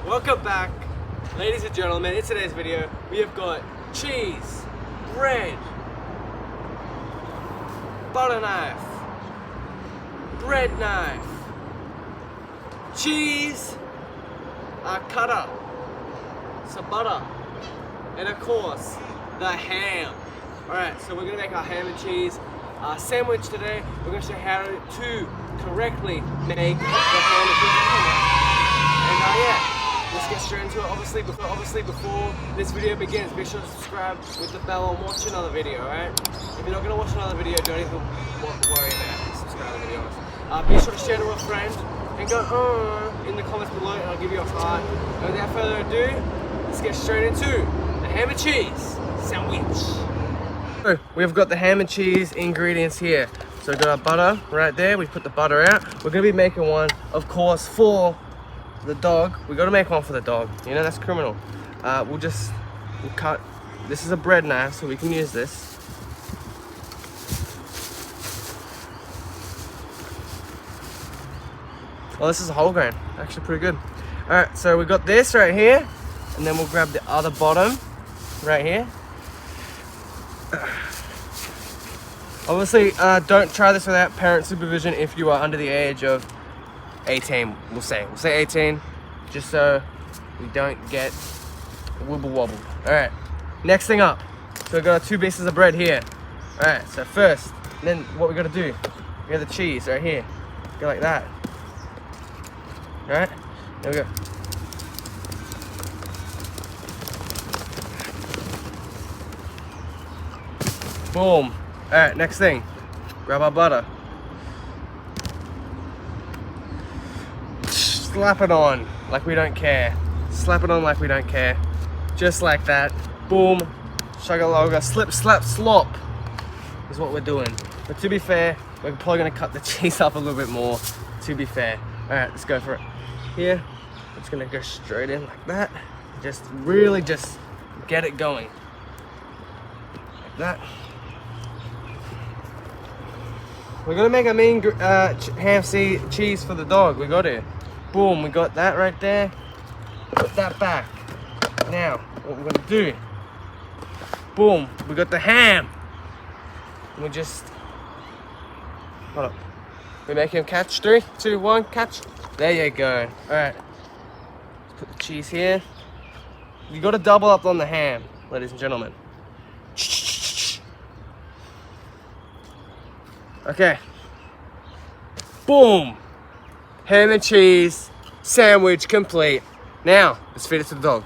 Welcome back, ladies and gentlemen. In today's video, we have got cheese, bread, butter knife, bread knife, cheese, a cutter, some butter, and of course, the ham. Alright, so we're gonna make our ham and cheese sandwich today. We're gonna show you how to correctly make the ham and cheese. And yeah, let's get straight into it. Obviously before this video begins, be sure to subscribe with the bell and watch another video, alright? If you're not gonna watch another video, don't even worry about subscribing to be honest. Be sure to share to a friend and go in the comments below and I'll give you a heart. And without further ado, let's get straight into the ham and cheese sandwich. So we've got the ham and cheese ingredients here. So we've got our butter right there. We put the butter out. We're gonna be making one, of course, for the dog. We gotta make one for the dog. You know, that's criminal. We'll cut. This is a bread knife, so we can use this. Well, this is a whole grain. Actually pretty good. Alright, so we got this right here. And then we'll grab the other bottom right here. Obviously, don't try this without parent supervision if you are under the age of 18, we'll say 18, just so we don't get wibble wobble. Alright, next thing up, so we've got our 2 pieces of bread here. Alright, so first, then what we gotta do, we got the cheese right here, go like that. Alright, there we go. Boom. Alright, next thing, grab our butter. Slap it on like we don't care. Slap it on like we don't care. Just like that. Boom. Shugga-lugga. Slip, slap, slop is what we're doing. But to be fair, we're probably going to cut the cheese up a little bit more, to be fair. Alright, let's go for it. Here, I'm just going to go straight in like that. Just really just get it going. Like that. We're going to make a mean ham cheese for the dog. We got it. Boom, we got that right there. Put that back. Now, what we're gonna do, boom, we got the ham. And we just, hold up. We make him catch. 3, 2, 1, catch. There you go. Alright. Let's put the cheese here. You gotta double up on the ham, ladies and gentlemen. Okay. Boom. Ham and cheese sandwich complete. Now, let's feed it to the dog.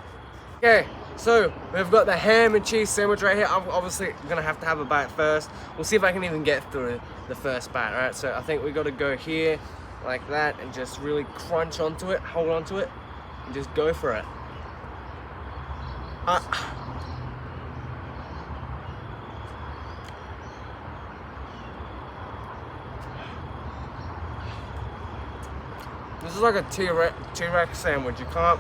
Okay, so we've got the ham and cheese sandwich right here. I'm obviously gonna have to have a bite first. We'll see if I can even get through the first bite. Alright, so I think we gotta go here like that and just really crunch onto it, hold onto it, and just go for it. This is like a T-Rex sandwich. You can't.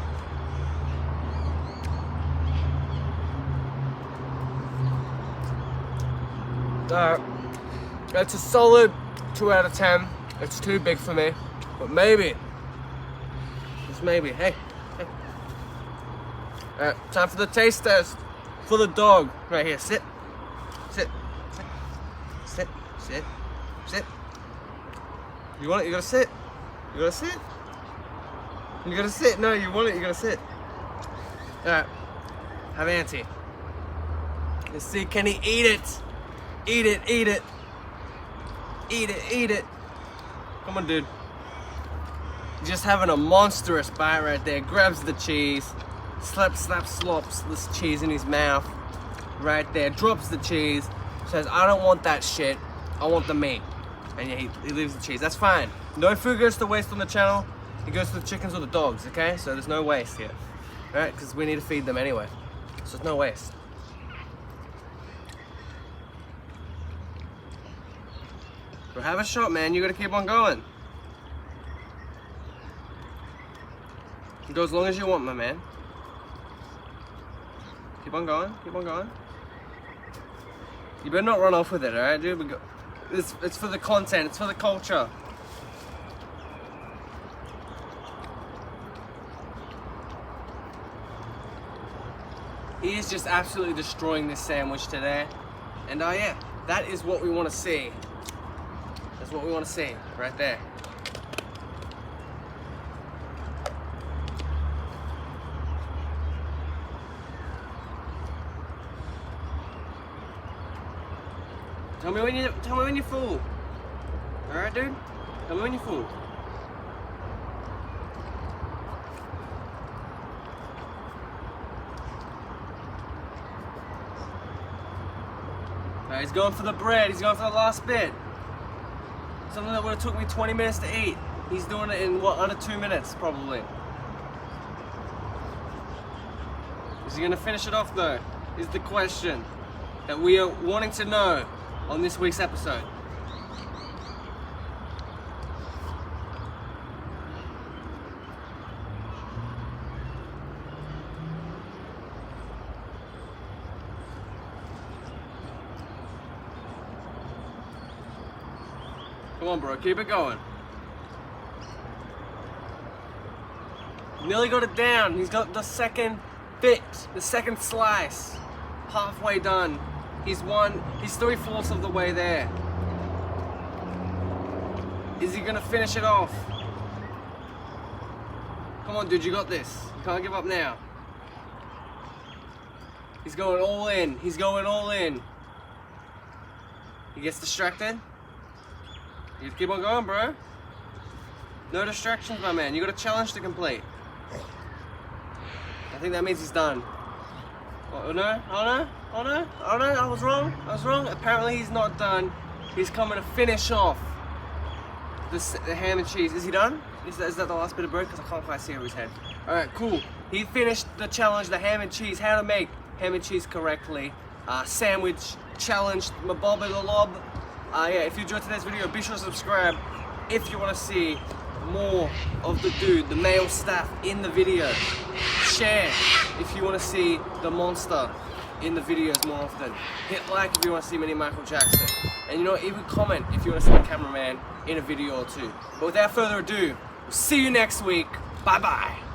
It's a solid 2 out of 10. It's too big for me, but maybe, just maybe. Hey. Alright, time for the taste test for the dog. Right here. Sit. Sit. Sit. Sit. Sit. Sit. You want it? You gotta sit. You gotta sit? You gotta sit. No, you want it, you gotta sit. Alright. Have Auntie. Let's see, can he eat it? Eat it, eat it. Eat it, eat it. Come on, dude. Just having a monstrous bite right there. Grabs the cheese. Slap, slap, slops this cheese in his mouth. Right there. Drops the cheese. Says, I don't want that shit. I want the meat. And yeah, he leaves the cheese. That's fine. No food goes to waste on the channel. It goes to the chickens or the dogs, okay? So there's no waste here. Alright, because we need to feed them anyway. So there's no waste. But have a shot, man. You gotta keep on going. Go as long as you want, my man. Keep on going. Keep on going. You better not run off with it, alright, dude? It's for the content. It's for the culture. He is just absolutely destroying this sandwich today. And yeah, that is what we want to see. That's what we want to see right there. Tell me when you're full. All right, dude. Tell me when you're full. Alright, he's going for the bread. He's going for the last bit. Something that would have took me 20 minutes to eat. He's doing it in what, under 2 minutes, probably. Is he gonna finish it off though? Is the question that we are wanting to know on this week's episode. Come on, bro, keep it going. Nearly got it down. He's got the second bit, the second slice. Halfway done. He's 3/4 of the way there. Is he gonna finish it off? Come on, dude, you got this. You can't give up now. He's going all in. He's going all in. He gets distracted. You keep on going, bro. No distractions, my man. You got a challenge to complete. I think that means he's done. Oh no, oh no, oh no, oh no, I was wrong. Apparently he's not done. He's coming to finish off the ham and cheese. Is he done? Is that the last bit of bread? Because I can't quite see over his head. Alright, cool. He finished the challenge, the ham and cheese. How to make ham and cheese correctly. Sandwich challenge, Mabob the Lob. Yeah, if you enjoyed today's video, be sure to subscribe if you want to see more of the dude, the male staff in the video. Share if you want to see the monster in the videos more often. Hit like if you want to see mini Michael Jackson. And you know what, even comment if you want to see the cameraman in a video or two. But without further ado, we'll see you next week. Bye bye.